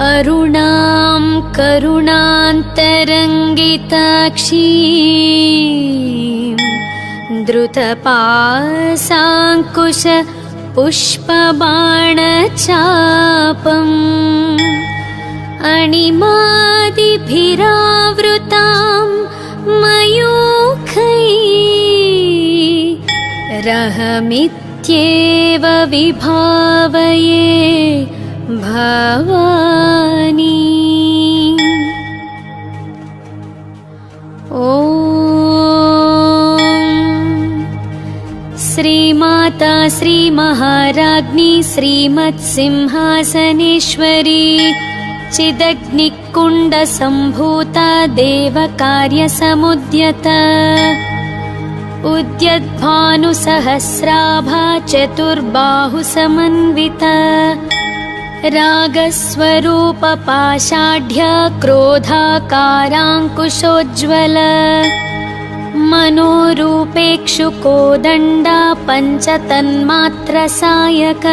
अरुणां करुणान्तरङ्गिताक्षीं द्रुतपाशाङ्कुश पुष्पबाणचापम् अणिमादिभिरावृतां मयूखैः रहमित्येव विभावये भवानी। ॐ श्रीमाता श्रीमहाराज्ञी श्रीमत्सिंहासनेश्वरी चिदग्निकुण्डसम्भूता देवकार्यसमुद्यता उद्यद्भानुसहस्राभा चतुर्बाहुसमन्विता रागस्वरूपपाषाढ्य क्रोधाकाराङ्कुशोज्ज्वल मनोरूपेक्षुकोदण्डा पञ्चतन्मात्रसायक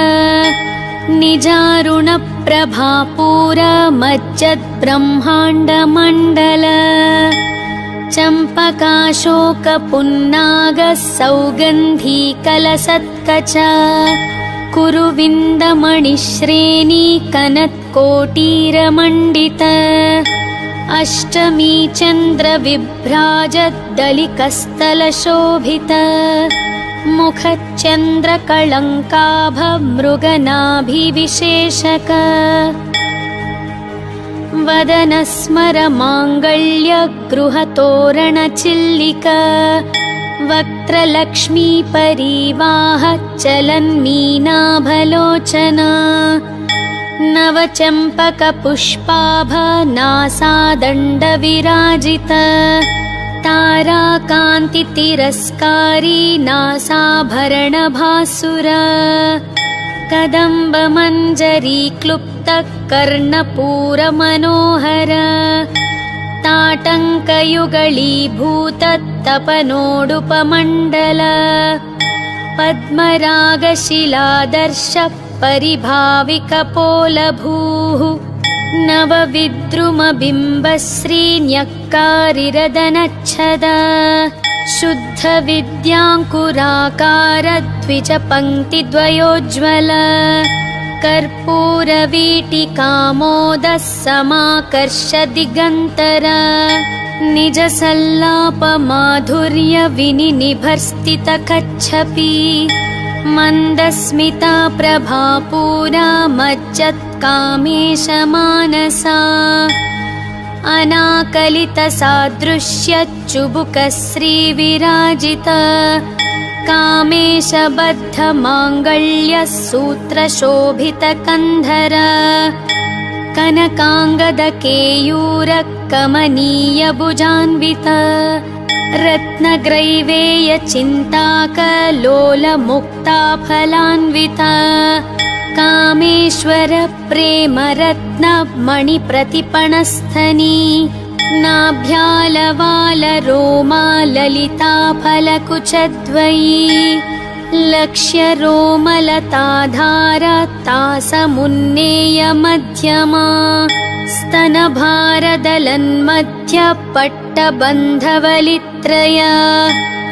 निजारुणप्रभापूरमज्जद्ब्रह्माण्डमण्डल चम्पकाशोकपुन्नागः सौगन्धीकलसत्कच कुरुविन्दमणिश्रेणी कनत्कोटीरमण्डित अष्टमी चन्द्रविभ्राजद्दलिकस्थलशोभित मुखचन्द्रकळङ्काभमृगनाभिविशेषक वदनस्मरमाङ्गल्यगृहतोरणचिल्लिक वक्त्रलक्ष्मीपरीवाह चलन्मीनाभलोचना नवचम्पकपुष्पाभनासादण्डविराजित ताराकान्तितिरस्कारी नासाभरणभासुरा कदम्बमञ्जरीक्लुप्तः कर्णपूरमनोहर ताटङ्कयुगलीभूततपनोडुपमण्डल पद्मरागशिलादर्श परिभाविकपोलभूः नवविद्रुमबिम्बश्रीन्यक्कारिरदनच्छद शुद्धविद्याङ्कुराकारद्विजपङ्क्तिद्वयोज्ज्वल कर्पूरवीटिकामोदः समाकर्ष दिगन्तर निजसल्लापमाधुर्यविनिनिभर्स्थितकच्छपी मन्दस्मिता प्रभापूरा मज्जत्कामेशमानसा अनाकलितसादृश्यच्चुबुकश्रीविराजित कामेशबद्धमाङ्गल्यः सूत्रशोभितकन्धर कनकाङ्गदकेयूरकमनीयभुजान्वित रत्नग्रैवेयचिन्ताकलोलमुक्ताफलान्वित कामेश्वर प्रेमरत्नमणिप्रतिपणस्थनी नाभ्यालवालरोमाललिताफलकुचद्वयी लक्ष्यरोमलताधारतासमुन्नेयमध्यमा स्तनभारदलन्मध्यपट्टबन्धवलित्रय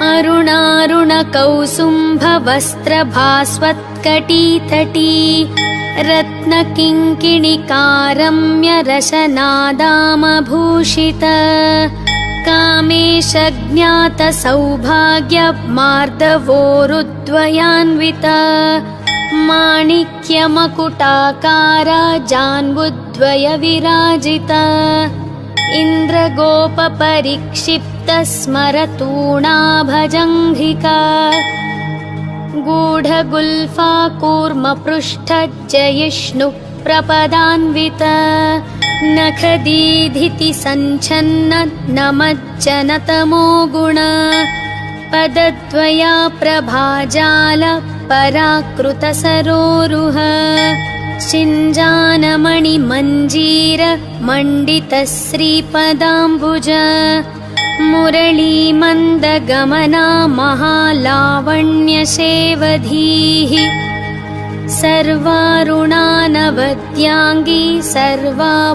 अरुणारुणकौसुम्भवस्त्रभास्वत्कटीतटी रत्नकिङ्किणिकारम्यरशनादामभूषित कामेशज्ञातसौभाग्यमार्दवोरुद्वयान्वित माणिक्यमकुटाकार जान्बुद्वयविराजित इन्द्रगोपपरिक्षिप्तस्मरतूणाभजङ्घिका गूढगुल्फा कूर्मपृष्ठजयिष्णुप्रपदान्वित नखदीधितिसञ्छन्न नमज्जनतमो गुण पदद्वया प्रभाजाल पराकृतसरोरुह शिञ्जानमणिमञ्जीर मण्डितश्रीपदाम्बुज मुरलीमन्दगमना महालावण्यशेवधीः सर्वारुणानवद्याङ्गी सर्वाभरणभूषित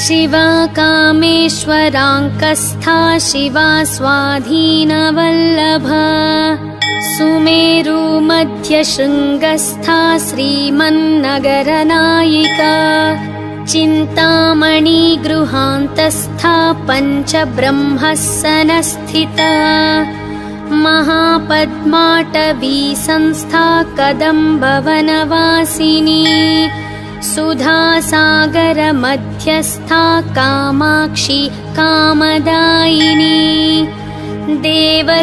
शिवा कामेश्वराङ्कस्था शिवा स्वाधीनवल्लभा सुमेरुमध्यशृङ्गस्था श्रीमन्नगरनायिका चिन्तामणिगृहान्तस्था पञ्चब्रह्मस्सनस्थिता महापद्माटवी संस्था कदम्बवनवासिनी सुधासागरमध्यस्था कामाक्षी कामदायिनी देवर्षिगणसङ्घात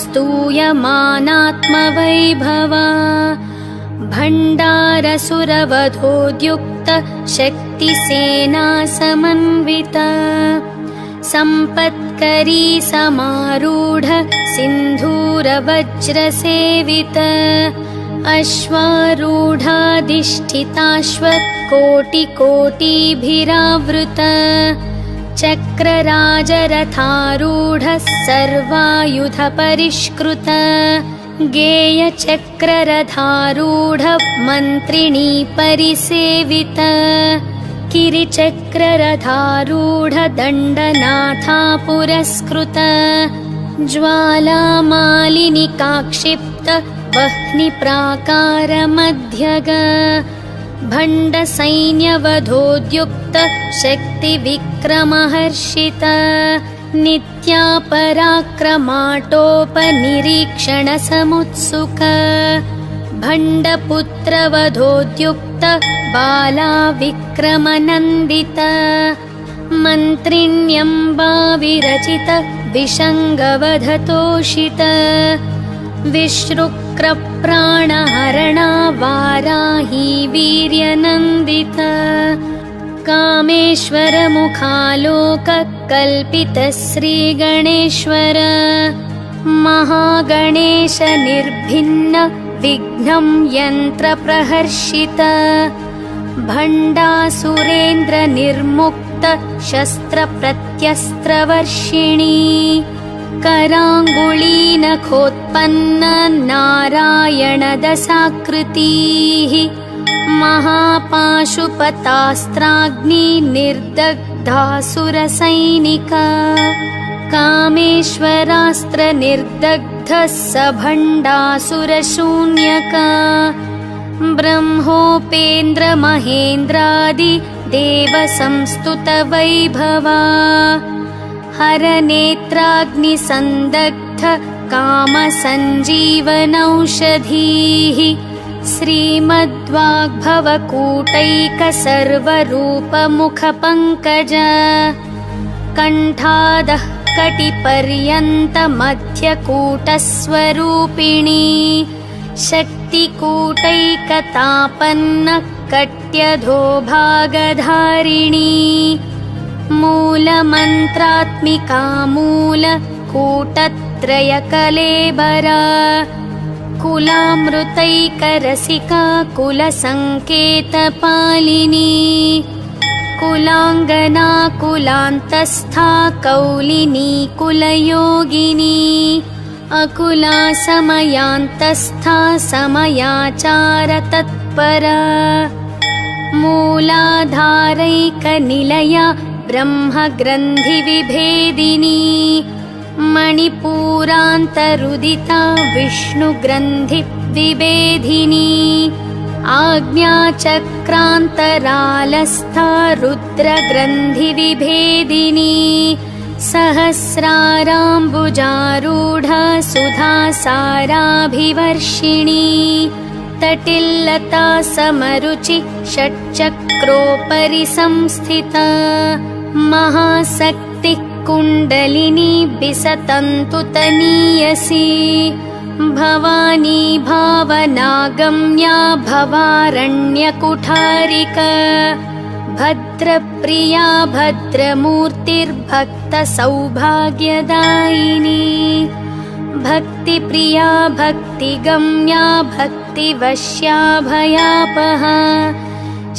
स्तूयमानात्मवैभवा भण्डारसुरवधोद्युक्त शक्तिसेना समन्विता सम्पत्करी समारूढ सिन्धूरवज्रसेवित अश्वारूढाधिष्ठिताश्वकोटिकोटिभिरावृत चक्रराजरथारूढ सर्वायुधपरिष्कृत गेयचक्ररथारूढ मन्त्रिणी परिसेवित किरिचक्ररथारूढ दण्डनाथा पुरस्कृत ज्वालामालिनिकाक्षिप्त वह्निप्राकारमध्यग भण्डसैन्यवधोद्युक्त शक्तिविक्रमहर्षित नित्यापराक्रमाटोपनिरीक्षणसमुत्सुक भण्डपुत्रवधोद्युक्त बालाविक्रमनन्दित मन्त्रिण्यम्बाविरचित विषङ्गवधतोषित विश्रुक्रप्राणहरणा वाराही वीर्यनन्दित कामेश्वरमुखालोककल्पित श्रीगणेश्वर महागणेश निर्भिन्न विघ्नं यन्त्रप्रहर्षित भण्डासुरेन्द्र निर्मुक्त शस्त्रप्रत्यस्त्रवर्षिणी कराङ्गुलीनखोत्पन्न नारायणदशाकृतिः महापाशुपतास्त्राग्नि निर्दग्धासुरसैनिका कामेश्वरास्त्र निर्दग्धः स भण्डासुरशून्यका ब्रह्मोपेन्द्र महेन्द्रादि देवसंस्तुत वैभवा हरनेत्राग्निसन्दग्ध कामसञ्जीवनौषधीः श्रीमद्वाग्भवकूटैक सर्वरूपमुखपङ्कज कण्ठादः कटिपर्यन्तमध्यकूटस्वरूपिणी शक्तिकूटैकतापन्न कट्यधो भागधारिणी मूलमन्त्रात्मिका मूलकूटत्रयकलेबरा कुलामृतैकरसिका कुलसङ्केतपालिनी कुलाङ्गना कुलान्तस्था कौलिनी कुलयोगिनी अकुला समयान्तस्था समयाचारतत्परा मूलाधारैकनिलया ब्रह्मग्रन्थिविभेदिनी मणिपूरान्तरुदिता विष्णुग्रन्थिविभेदिनी आज्ञाचक्रान्तरालस्था रुद्रग्रन्थिविभेदिनी सहस्राराम्बुजारूढा सुधासाराभिवर्षिणी तटिल्लता समरुचि षट्चक्रोपरि संस्थिता महाशक्तिः कुण्डलिनी बिसतन्तुतनीयसी भवानी भावनागम्या भवारण्यकुठारिका भद्रप्रिया भद्रमूर्तिर्भक्तसौभाग्यदायिनी भक्तिप्रिया भक्तिगम्या भक्तिवश्या भयापहा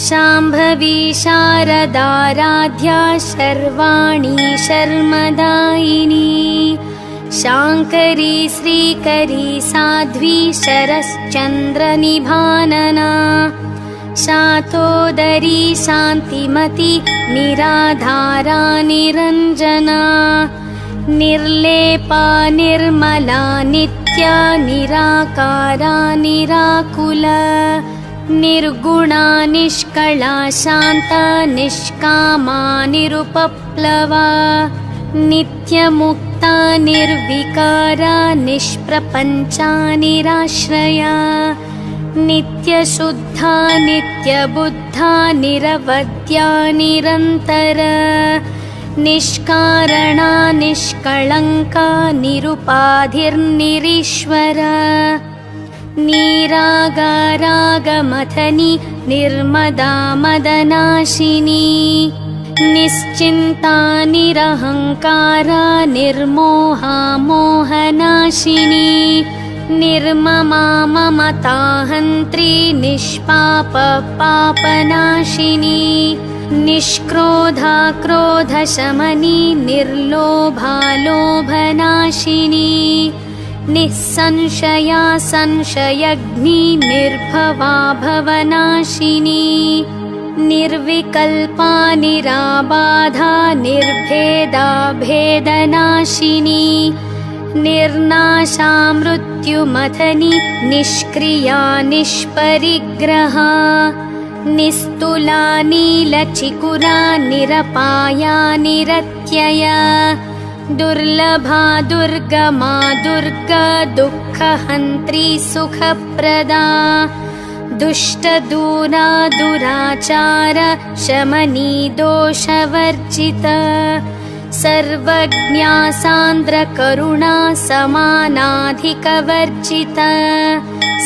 शाम्भवी शारदाराध्या शर्वाणी शर्मदायिनी शाङ्करी श्रीकरी साध्वी शरश्चन्द्रनिभानना शातोदरी शान्तिमती निराधारा निरञ्जना निर्लेपा निर्मला नित्या निराकारा निराकुला निर्गुणा निष्कला शान्ता निष्कामा निरुपप्लवा नित्यमुक्ता निर्विकारा निष्प्रपञ्चा निराश्रया नित्यशुद्धा नित्यबुद्धा निरवद्या निरन्तरा निष्कारणा निष्कळङ्का निरुपाधिर्निरीश्वरा निरागारागमथनी निर्मदा मदनाशिनी निश्चिन्ता निरहङ्कारा निर्मोहा मोहनाशिनी निर्ममा ममताहन्त्री निष्पाप पापनाशिनी निष्क्रोधा क्रोधशमनी निर्लोभा लोभनाशिनी निस्संशया संशयग्नि निर्भवा भवनाशिनी निर्विकल्पा निराबाधा निर्भेदा भेदनाशिनी निर्नाशा मृत्युमथनी निष्क्रिया निष्परिग्रहा निस्तुला नीलचिकुरा निरपाया निरत्यया दुर्लभा दुर्गमा दुर्गा दुःखहन्त्री सुखप्रदा दुष्टदूरा दुराचार शमनी दोषवर्जिता सर्वज्ञा सान्द्रकरुणा समानाधिकवर्जिता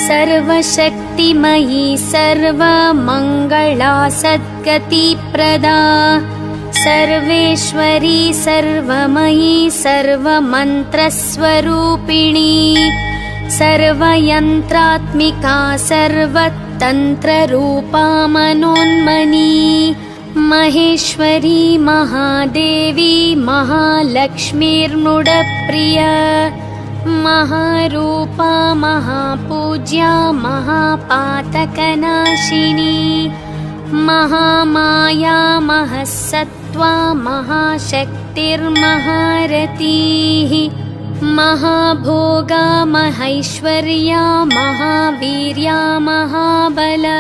सर्वशक्तिमयी सर्वमङ्गला सद्गतिप्रदा सर्वेश्वरी सर्वमयी सर्वमन्त्रस्वरूपिणी सर्वयन्त्रात्मिका सर्वतन्त्ररूपा मनोन्मनी महेश्वरी महादेवी महालक्ष्मीर्मुडप्रिया महारूपा महापूज्या महापातकनाशिनी महामाया महसत्त्वा महाशक्तिर्महारतीः महाभोगा महैश्वर्या महावीर्या महाबला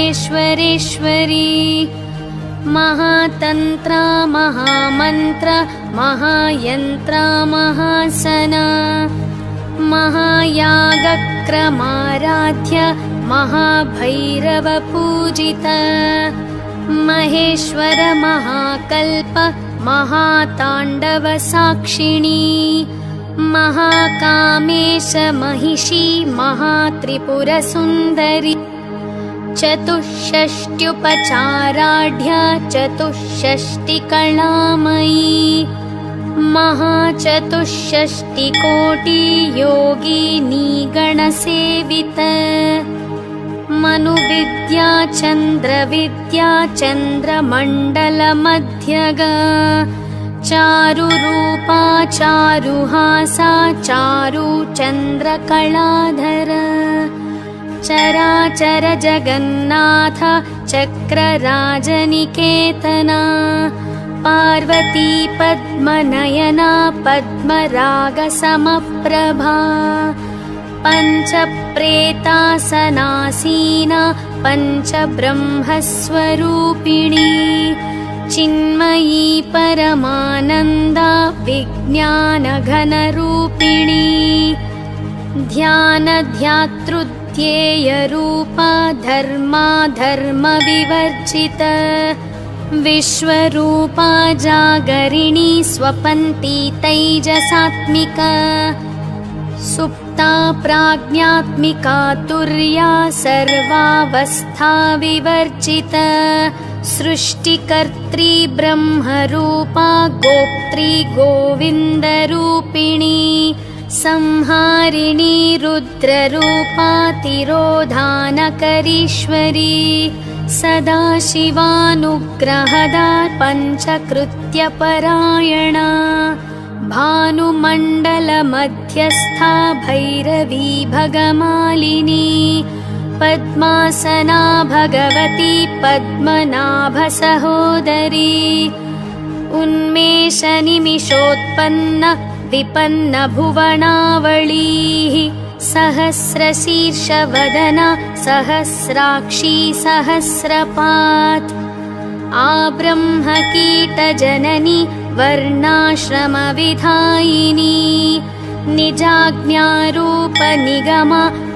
महाबुद्धिर्महासिद्धिर्महायोगेश्वरेश्वरी महातन्त्रा महामन्त्र महायन्त्रा महासना महायागक्रमाराध्य महाभैरवपूजिता महेश्वर महाकल्प महाताण्डवसाक्षिणी महाकामेश महिषी महात्रिपुरसुन्दरी चतुष्षष्ट्युपचाराढ्या चतुष्षष्टिकलामयी महाचतुष्षष्टिकोटियोगिनी गणसेविता मनुविद्या चन्द्रविद्या चन्द्रमण्डलमध्यगा चारुरूपा चारुहासा चारुचन्द्रकलाधरा चराचर जगन्नाथ चक्रराजनिकेतना पार्वती पद्मनयना पद्मरागसमप्रभा पञ्चप्रेतासनासीना पञ्चब्रह्मस्वरूपिणी चिन्मयी परमानन्दा विज्ञानघनरूपिणी ध्यानध्यातृध्येयरूपा धर्माधर्मविवर्जिता विश्वरूपा जागरिणी स्वपन्ती तैजसात्मिका सुप्ता प्राज्ञात्मिका तुर्या सर्वावस्था विवर्जिता सृष्टिकर्त्री ब्रह्मरूपा गोप्त्री गोविन्दरूपिणी संहारिणी रुद्ररूपा तिरोधानकरीश्वरी सदाशिवानुग्रहदा पञ्चकृत्यपरायणा भानुमण्डलमध्यस्था भैरवी भगमालिनी पद्मासना भगवती पद्मनाभसहोदरी उन्मेषनिमिषोत्पन्न विपन्न भुवनावळीः सहस्रशीर्षवदना सहस्राक्षी सहस्रपात् आब्रह्मकीटजननी वर्णाश्रमविधायिनी निजाज्ञारूपनिगमा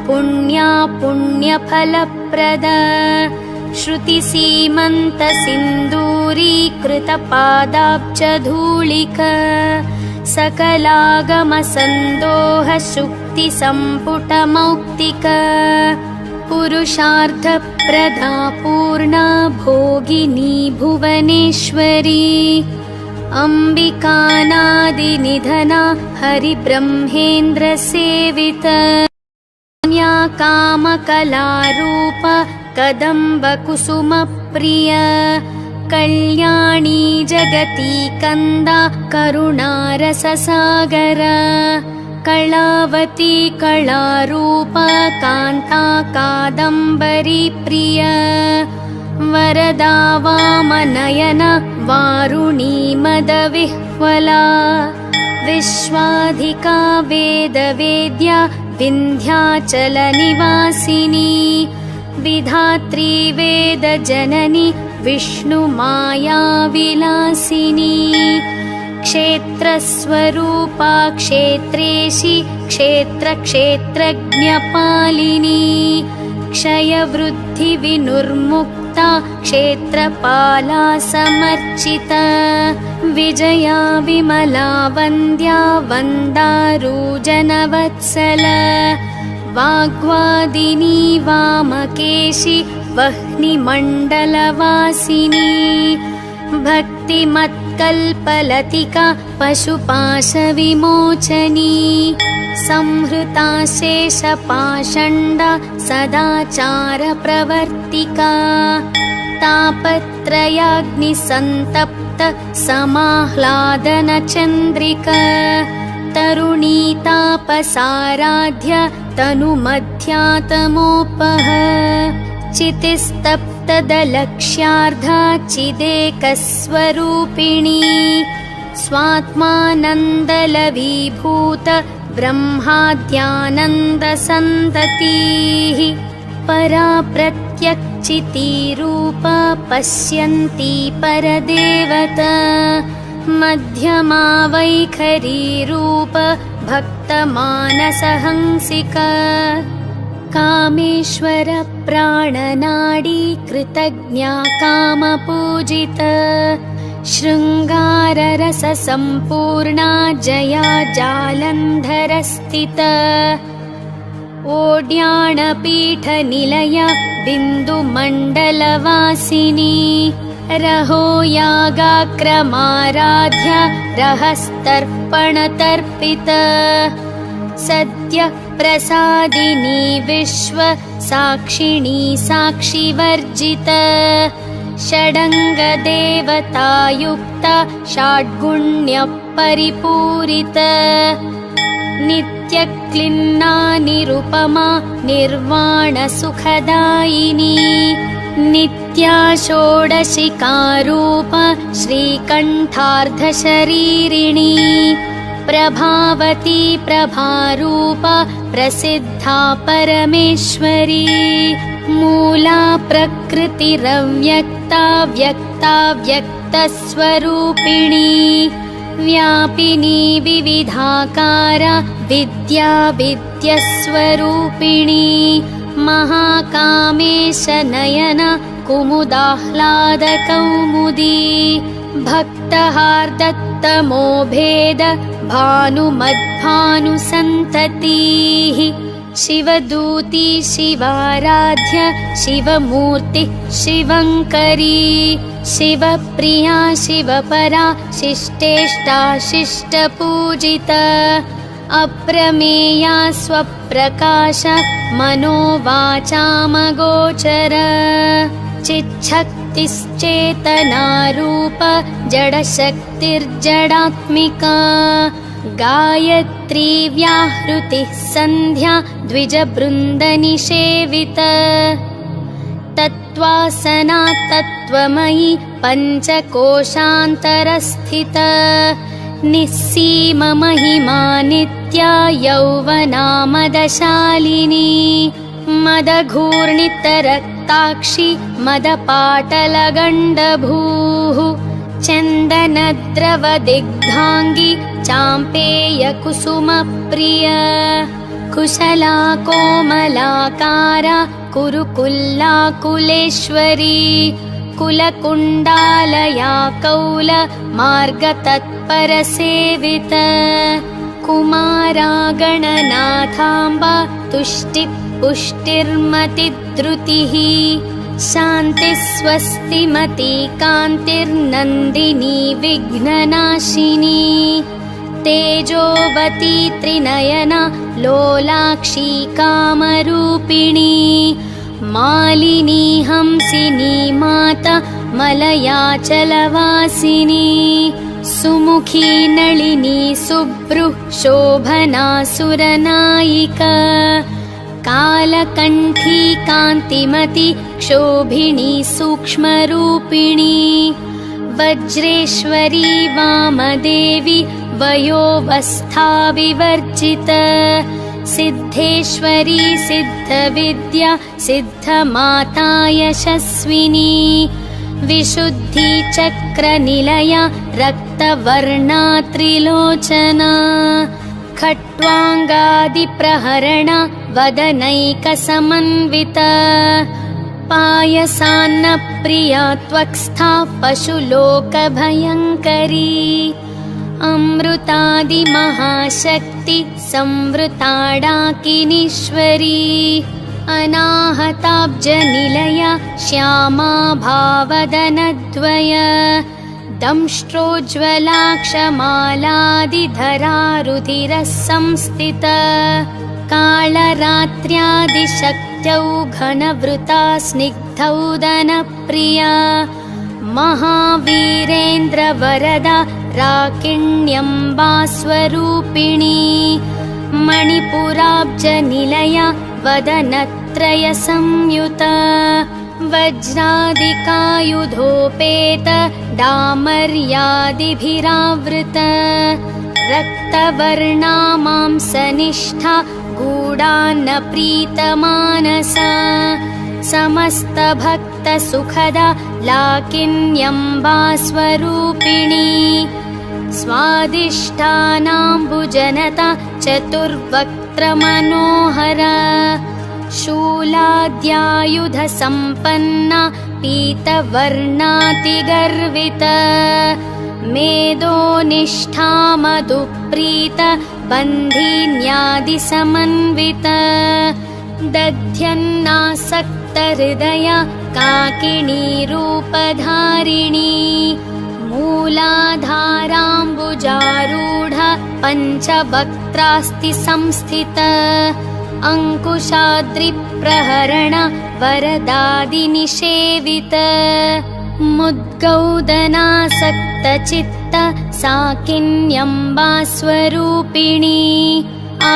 पुण्या पुण्यफलप्रदा श्रुतिसीमन्तसिन्दूरीकृतपादाब्जधूलिका सकलागमसन्दोहशुक्तिसम्पुटमौक्तिका पुरुषार्थप्रदा पूर्णा भोगिनी भुवनेश्वरी अम्बिकानादिनिधना हरिब्रह्मेन्द्रसेविता कामकलारूप कदम्बकुसुमप्रिया कल्याणी जगती कन्दा करुणारससागरा कलावती कलारूप कान्ता कादम्बरी प्रिया वरदा वामनयन वारुणी मदविह्वला विश्वाधिका वेदवेद्या विन्ध्याचलनिवासिनी विधात्री वेदजननी विष्णुमाया विलासिनी क्षेत्रस्वरूपा क्षेत्रेशी क्षेत्रक्षेत्रज्ञपालिनी क्षयवृद्धिविनुर्मुक्ता क्षेत्रपाला समर्चिता विजया विमला वन्द्या वन्दारूजनवत्सला वाग्वादिनी वामकेशी वह्निमण्डलवासिनी भक्तिमत्कल्पलतिका पशुपाशविमोचनी संहृता शेषपाषण्डा सदाचारप्रवर्तिका तापत्रयाग्निसन्तप्त समाह्लादनचन्द्रिका तरुणी तापसाराध्य तनुमध्यातमोपह चितिस्तप्तदलक्ष्यार्धा चिदेकस्वरूपिणी स्वात्मानन्दलवीभूत ब्रह्माद्यानन्दसन्ततिः परा प्रत्यक्चितीरूपा पश्यन्ती परदेवता मध्यमा वैखरीरूप भक्तमानसहंसिका कामेश्वर प्राणनाडी कृतज्ञा कामपूजिता शृङ्गाररससम्पूर्णा जया जालन्धरस्थिता ओड्याणपीठनिलया बिन्दुमण्डलवासिनी रहो यागाक्रमाराध्या रहस्तर्पणतर्पिता सद्यः प्रसादिनी विश्व साक्षिणी साक्षिवर्जिता षडङ्गदेवतायुक्ता षड्गुण्यपरिपूरिता नित्यक्लिन्ना निरुपमा निर्वाणसुखदायिनी नित्या षोडशिकारूप श्रीकण्ठार्धशरीरिणी प्रभावती प्रभारूप प्रसिद्धा परमेश्वरी मूला प्रकृतिरव्यक्ता व्यक्ता व्यक्तस्वरूपिणी व्यापिनी विविधाकारा विद्या विद्यस्वरूपिणी महाकामेश नयन कुमुदाह्लादकौमुदी भक्तहार्दत्तमो भेद भानुमद्भानुसन्ततिः शिवदूती शिवाराध्य शिवमूर्ति शिवङ्करी शिवप्रिया शिवपरा शिष्टेष्टा शिष्टपूजिता अप्रमेया स्वप्रकाश मनोवाचामगोचर चिच्छक्तिश्चेतनारूप जडशक्तिर्जडात्मिका गायत्री व्याहृतिः सन्ध्या द्विजबृन्दनिषेवित तत्त्वासना तत्त्वमयी पञ्चकोशान्तरस्थित निस्सीममहिमा नित्या यौवनामदशालिनी मदघूर्णितरक्ताक्षी मदपाटलगण्डभूः चन्दनद्रवदिग्धाङ्गी चाम्पेयकुसुमप्रिया कुशला कोमलाकारा कुरुकुल्लाकुलेश्वरी कुलकुण्डालया कौल मार्गतत्परसेवित कुमारा गणनाथाम्बा तुष्टिपुष्टिर्मतिद्रुतिः शान्तिस्वस्तिमती कान्तिर्नन्दिनी विघ्ननाशिनी तेजोवती त्रिनयना लोलाक्षी कामरूपिणी मालिनी हंसिनी माता मलयाचलवासिनी सुमुखी नलिनी सुभ्रुः शोभना सुरनायिका कालकण्ठी कान्तिमती क्षोभिणी सूक्ष्मरूपिणी वज्रेश्वरी वामदेवी वयोवस्था विवर्जित सिद्धेश्वरी सिद्धविद्या सिद्धमाता यशस्विनी विशुद्धि चक्रनिलया रक्तवर्णा त्रिलोचना खट्वाङ्गादिप्रहरणा वदनैकसमन्विता पायसान्नप्रिया त्वक्स्था पशुलोकभयङ्करी अमृतादिमहाशक्ति संवृताडाकिनीश्वरी अनाहताब्जनिलया श्यामा भावदनद्वय दंष्ट्रोज्ज्वलाक्षमालादिधरा रुधिरः संस्थिता कालरात्र्यादिशक्त्यौ घनवृता स्निग्धौदनप्रिया महावीरेन्द्रवरदा राकिण्यम्बा स्वरूपिणी मणिपुराब्जनिलया वदनत्रयसंयुता वज्रादिकायुधोपेत डामर्यादिभिरावृत रक्तवर्णा मांसनिष्ठा गूढान्नप्रीतमानसा समस्तभक्तसुखदा लाकिन्यम्बा स्वरूपिणी स्वादिष्ठानाम्बुजनता चतुर्वक्त्रमनोहरा शूलाद्यायुधसम्पन्ना पीतवर्णातिगर्विता मेदोनिष्ठा मधुप्रीत बन्धिन्यादिसमन्विता दध्यन्नासक्तहृदया काकिनी रूपधारिणी मूलाधाराम्बुजारूढा पञ्चवक्त्रास्ति संस्थिता अङ्कुशाद्रिप्रहरण वरदादिनिषेविता मुद्गौदनासक्तचित्त साकिन्यम्बा स्वरूपिणी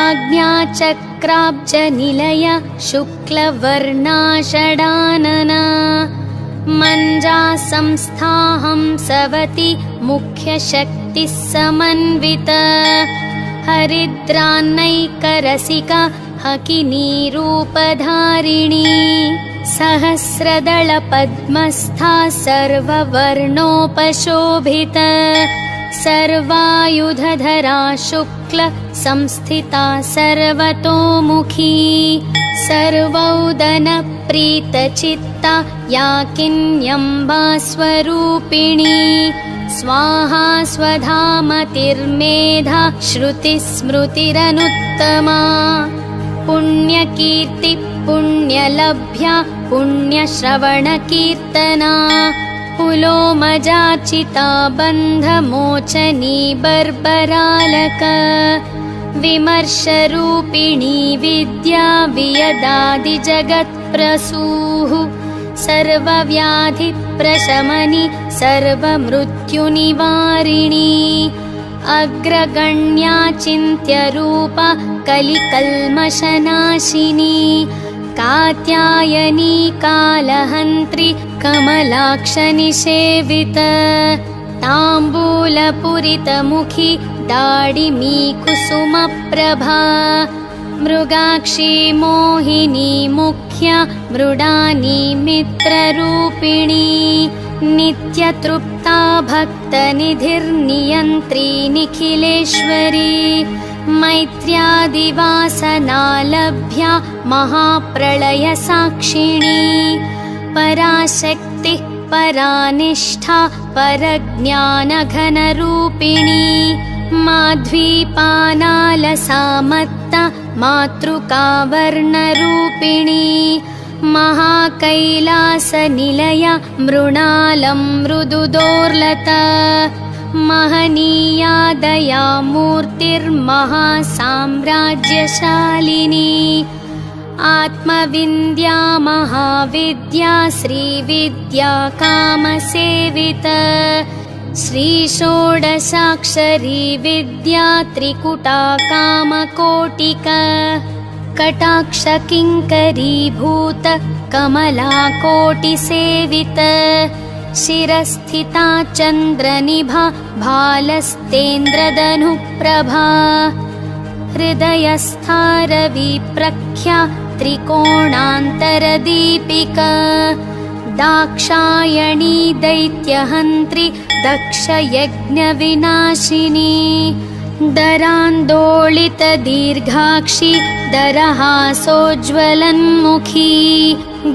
आज्ञाचक्राब्जनिलया शुक्लवर्णा षडानना मञ्जा संस्था हंसवती मुख्यशक्तिः समन्विता हरिद्रान्नैकरसिका हकिनीरूपधारिणी सहस्रदलपद्मस्था सर्ववर्णोपशोभिता सर्वायुधधरा शुक्ल संस्थिता सर्वतोमुखी सर्वौदनप्रीतचित्ता याकिन्यम्बा स्वरूपिणी स्वाहा स्वधामतिर्मेधा श्रुतिस्मृतिरनुत्तमा पुण्यकीर्ति पुण्यलभ्या पुण्यश्रवणकीर्तना पुलोमजाचिता बन्धमोचनी बर्बरालक विमर्शरूपिणी विद्या वियदादिजगत्प्रसूः सर्वव्याधिप्रशमनि सर्वमृत्युनिवारिणी अग्रगण्या चिन्त्यरूपा कलिकल्मषनाशिनी कात्यायनी कालहन्त्री कमलाक्षनिषेवित ताम्बूलपुरितमुखी दाडिमी कुसुमप्रभा मृगाक्षी मोहिनी मुख्या मृडानी मित्ररूपिणी नित्यतृप्ता भक्तनिधिर्नियन्त्री निखिलेश्वरी मैत्र्यादिवासनालभ्या महाप्रलयसाक्षिणी पराशक्तिः परानिष्ठा परज्ञानघनरूपिणी माध्वीपानालसामत्ता मातृकावर्णरूपिणी महाकैलासनिलया मृणालं मृदुदोर्लता महनीया दयामूर्तिर्महासाम्राज्यशालिनी आत्मविन्द्या महाविद्या श्रीविद्या कामसेविता श्रीषोडशाक्षरी विद्या त्रिकुटा कामकोटिका कटाक्षकिङ्करीभूत कमलाकोटिसेविता शिरस्थिता चन्द्रनिभा भालस्तेन्द्रधनुप्रभा हृदयस्था रविप्रख्या त्रिकोणान्तरदीपिका दाक्षायणी दैत्यहन्त्री दक्षयज्ञविनाशिनी दरान्दोलितदीर्घाक्षी दरहासोज्ज्वलन्मुखी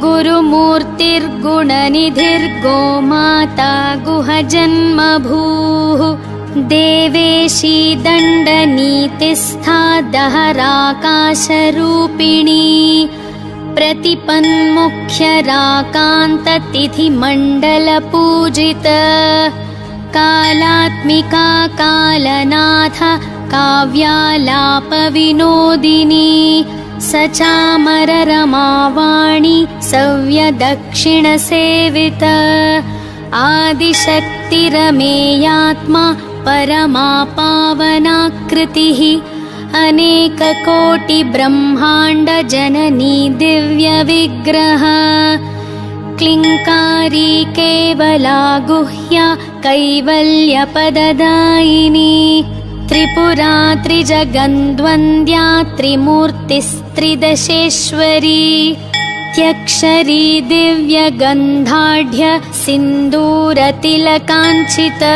गुरुमूर्तिर्गुणनिधिर्गोमाता गुहजन्मभूः देवेशी दण्डनीतिस्था दहराकाशरूपिणी प्रतिपन्मुख्यराकान्ततिथिमण्डलपूजिता कालात्मिका कालनाथ काव्यालापविनोदिनी सचामररमावाणी सव्यदक्षिणसेविता आदिशक्तिरमेयात्मा परमा पावनाकृतिः अनेककोटिब्रह्माण्डजननी दिव्यविग्रह क्लिङ्कारी केवला गुह्या कैवल्यपददायिनी त्रिपुरा त्रिजगन्द्वन्द्या त्रिमूर्तिस्त्रिदशेश्वरी त्यक्षरी दिव्यगन्धाढ्य सिन्दूरतिलकाञ्चिता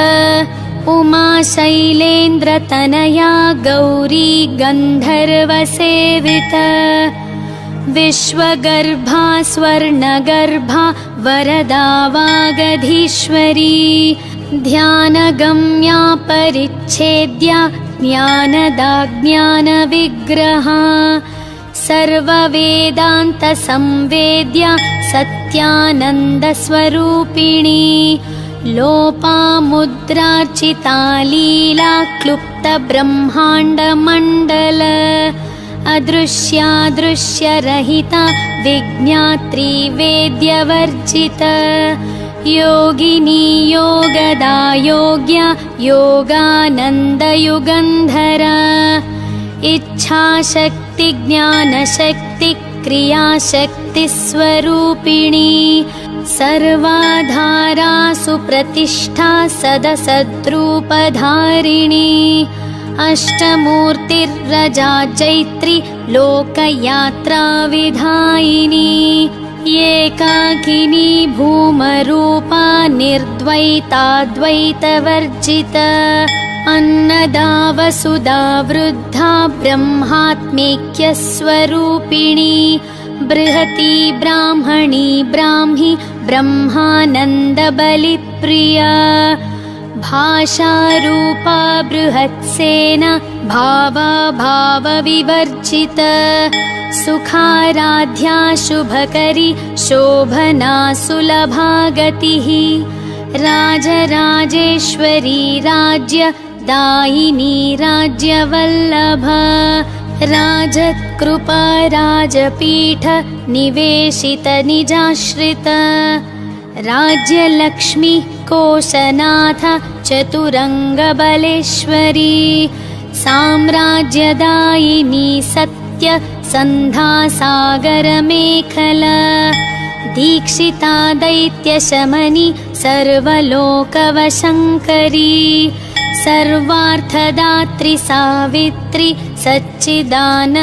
उमा शैलेन्द्रतनया गौरी गन्धर्वसेविता विश्वगर्भा स्वर्णगर्भा वरदा वागधीश्वरी ध्यानगम्या परिच्छेद्या ज्ञानदा ज्ञानविग्रहा सर्ववेदान्तसंवेद्या सत्यानन्दस्वरूपिणी लोपामुद्रार्चिता लीला क्लुप्तब्रह्माण्डमण्डल अदृश्यादृश्यरहिता विज्ञात्री वेद्यवर्जिता योगिनी योगदा योग्या योगानन्दयुगन्धरा इच्छाशक्ति ज्ञानशक्ति क्रियाशक्तिस्वरूपिणी सर्वाधारा सुप्रतिष्ठा सदसद्रूपधारिणी अष्टमूर्तिर्रजा चैत्री लोकयात्राविधायिनी एकाकिनी भूमरूपा निर्द्वैताद्वैतवर्जिता अन्नदा वसुधा वृद्धा ब्रह्मात्मैक्यस्वरूपिणी बृहती ब्राह्मणी ब्राह्मी ब्रह्मानन्दबलिप्रिया भाषारूपा बृहत्सेना भावा भावविवर्जिता सुखाराध्या शुभकरी शोभना सुलभा गतिः राजराजेश्वरी राज्य दायिनी राज्यवल्लभा राजत्कृपा राजपीठ निवेशित निजाश्रित राज्यलक्ष्मी कोशनाथ चतुरङ्गबलेश्वरी साम्राज्यदायिनी सत्य सन्धासागरमेखला दीक्षिता दैत्यशमनि सर्वलोकवशङ्करी सर्वार्थदात्री सावित्री सच्चिदानन्द